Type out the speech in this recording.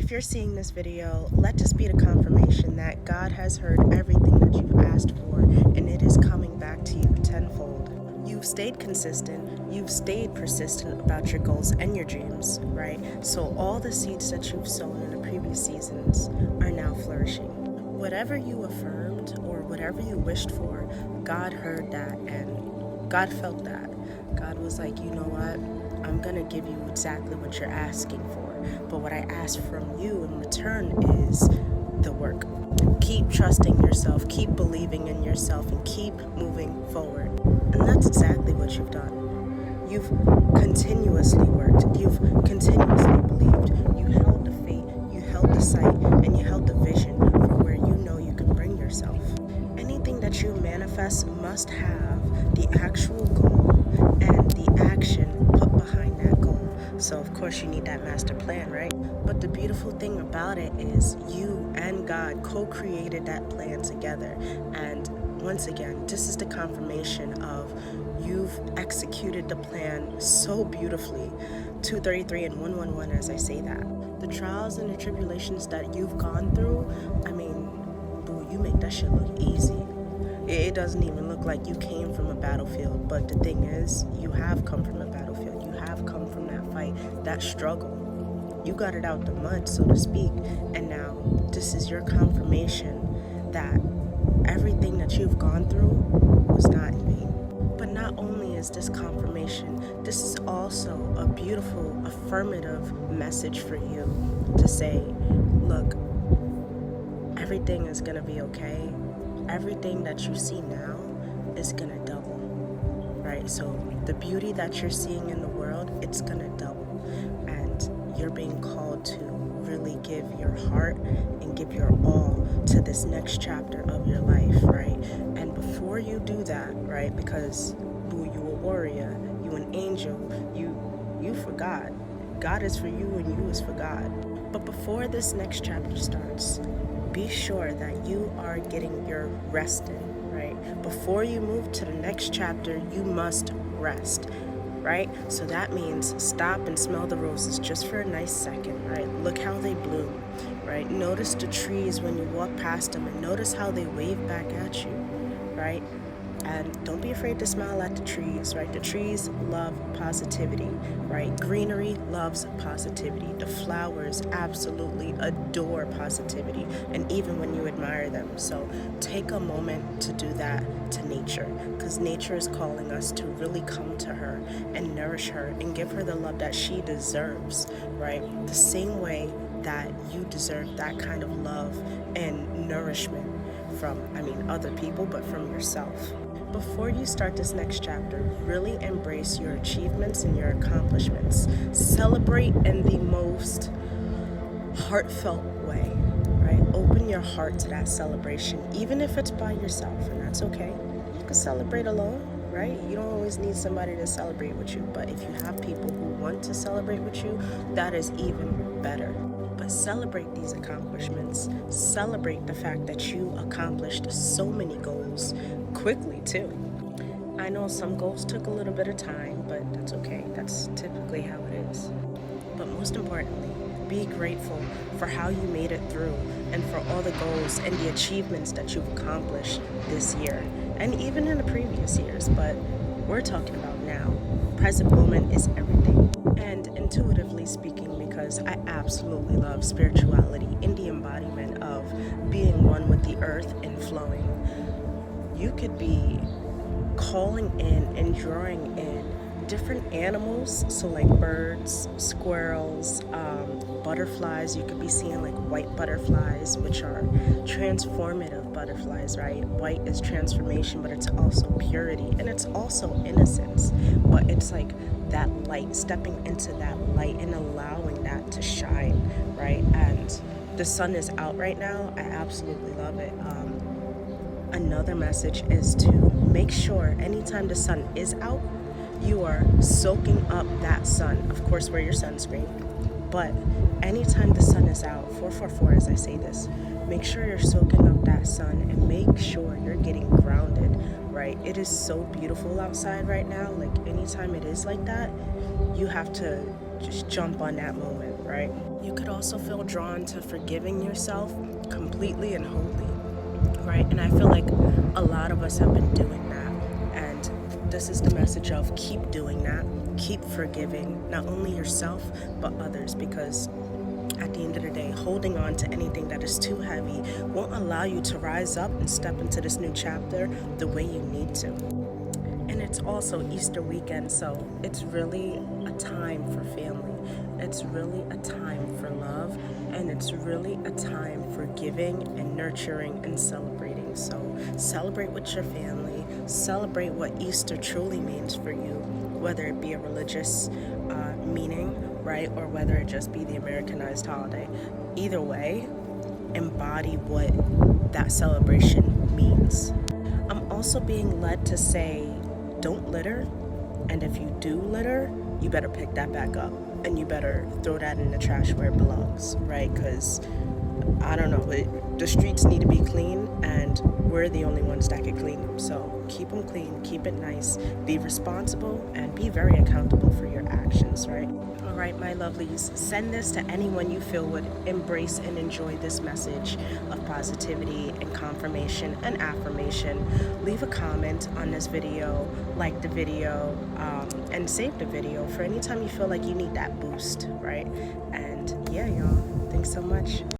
If you're seeing this video, let this be the confirmation that God has heard everything that you've asked for, and it is coming back to you tenfold. You've stayed consistent, you've stayed persistent about your goals and your dreams, right? So all the seeds that you've sown in the previous seasons are now flourishing. Whatever you affirmed or whatever you wished for, God heard that and God felt that. God was like, you know what? I'm gonna give you exactly what you're asking for. But what I ask from you in return is the work. Keep trusting yourself, keep believing in yourself, and keep moving forward. And that's exactly what you've done. You've continuously worked, you've continuously believed, you held the faith, you held the sight, and you held the vision for where you know you can bring yourself. Anything that you manifest must have the actual goal and the action put behind that goal. So of course you need that master plan, right? But the beautiful thing about it is you and God co-created that plan together. And once again, this is the confirmation of you've executed the plan so beautifully. 233 and 111 as I say that. The trials and the tribulations that you've gone through, I mean, boo, you make that shit look easy. It doesn't even look like you came from a battlefield, but the thing is, you have come from a battlefield. You have come from that fight, that struggle. You got it out the mud, so to speak, and now this is your confirmation that everything that you've gone through was not in vain. But not only is this confirmation, this is also a beautiful affirmative message for you to say, look, everything is gonna be okay. Everything that you see now is gonna double, right? So the beauty that you're seeing in the world, it's gonna double. And you're being called to really give your heart and give your all to this next chapter of your life, right? And before you do that, right, because boo, you a warrior, you an angel, you for God. God is for you and you is for God. But before this next chapter starts, be sure that you are getting your rest in, right? Before you move to the next chapter, you must rest, right? So that means stop and smell the roses just for a nice second, right? Look how they bloom, right? Notice the trees when you walk past them and notice how they wave back at you, right? And don't be afraid to smile at the trees, right? The trees love positivity, right? Greenery loves positivity. The flowers absolutely adore positivity, and even when you admire them. So take a moment to do that to nature, because nature is calling us to really come to her and nourish her and give her the love that she deserves, right? The same way that you deserve that kind of love and nourishment from, other people, but from yourself. Before you start this next chapter, really embrace your achievements and your accomplishments. Celebrate in the most heartfelt way, right? Open your heart to that celebration, even if it's by yourself, and that's okay. You can celebrate alone, right? You don't always need somebody to celebrate with you, but if you have people who want to celebrate with you, that is even better. But celebrate these accomplishments. Celebrate the fact that you accomplished so many goals quickly too. I know some goals took a little bit of time, but that's okay. That's typically how it is. But most importantly, be grateful for how you made it through and for all the goals and the achievements that you've accomplished this year and even in the previous years. But we're talking about now. Present moment is everything. And intuitively speaking, because I absolutely love spirituality in the embodiment of being one with the earth and flowing, you could be calling in and drawing in different animals, so like birds, squirrels, butterflies. You could be seeing like white butterflies, which are transformative butterflies, right? White is transformation, but it's also purity and it's also innocence, but it's like that light, stepping into that light and allowing that to shine, right? And the sun is out right now. I absolutely love it. Another message is to make sure anytime the sun is out, you are soaking up that sun. Of course, wear your sunscreen. But anytime the sun is out, 444 as I say this, make sure you're soaking up that sun and make sure you're getting grounded, right? It is so beautiful outside right now. Like anytime it is like that, you have to just jump on that moment, right? You could also feel drawn to forgiving yourself completely and wholly, right? And I feel like a lot of us have been doing that. And this is the message of keep doing that. Keep forgiving not only yourself, but others, because at the end of the day, holding on to anything that is too heavy won't allow you to rise up and step into this new chapter the way you need to. And it's also Easter weekend, so it's really a time for family. It's really a time for love, and it's really a time for giving and nurturing and celebrating. So celebrate with your family, celebrate what Easter truly means for you, whether it be a religious meaning, right, or whether it just be the Americanized holiday. Either way, embody what that celebration means. I'm also being led to say, don't litter, and if you do litter, you better pick that back up, and you better throw that in the trash where it belongs, right? Because I don't know, the streets need to be clean, and we're the only ones that can clean them. So keep them clean, keep it nice, be responsible, and be very accountable for your actions, right? All right, my lovelies, send this to anyone you feel would embrace and enjoy this message of positivity and confirmation and affirmation. Leave a comment on this video, like the video, and save the video for any time you feel like you need that boost, right? And yeah, y'all, thanks so much.